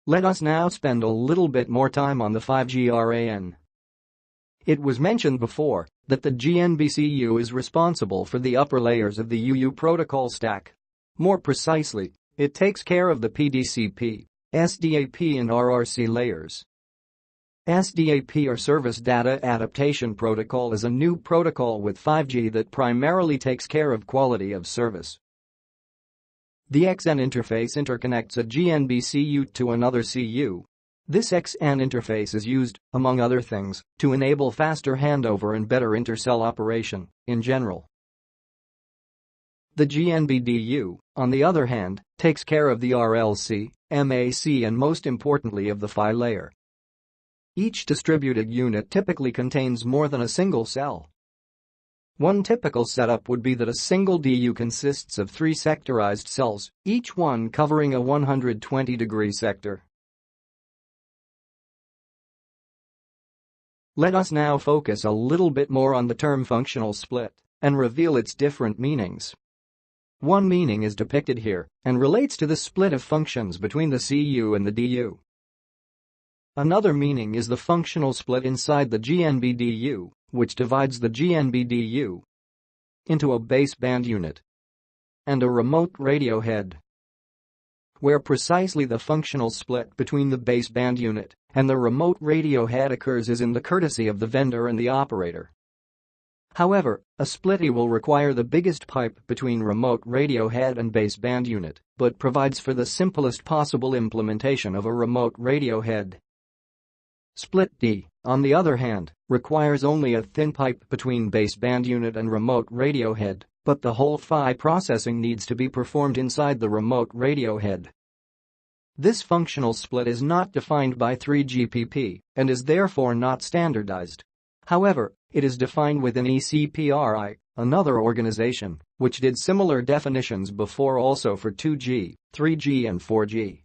Let us now spend a little bit more time on the 5G RAN. It was mentioned before that the GNBCU is responsible for the upper layers of the UU protocol stack. More precisely, it takes care of the PDCP, SDAP and RRC layers. SDAP or Service Data Adaptation Protocol is a new protocol with 5G that primarily takes care of quality of service. The XN interface interconnects a GNBCU to another CU. This XN interface is used, among other things, to enable faster handover and better intercell operation in general. The GNBDU, on the other hand, takes care of the RLC, MAC and most importantly of the PHY layer. Each distributed unit typically contains more than a single cell. One typical setup would be that a single DU consists of 3 sectorized cells, each one covering a 120-degree sector. Let us now focus a little bit more on the term functional split and reveal its different meanings. One meaning is depicted here and relates to the split of functions between the CU and the DU. Another meaning is the functional split inside the GNBDU, which divides the GNBDU into a baseband unit and a remote radio head, where precisely the functional split between the baseband unit and the remote radio head occurs is in the courtesy of the vendor and the operator. However, a splitty will require the biggest pipe between remote radio head and baseband unit, but provides for the simplest possible implementation of a remote radio head. Split D, on the other hand, requires only a thin pipe between baseband unit and remote radio head, but the whole PHY processing needs to be performed inside the remote radio head. This functional split is not defined by 3GPP and is therefore not standardized. However, it is defined within ECPRI, another organization, which did similar definitions before also for 2G, 3G and 4G.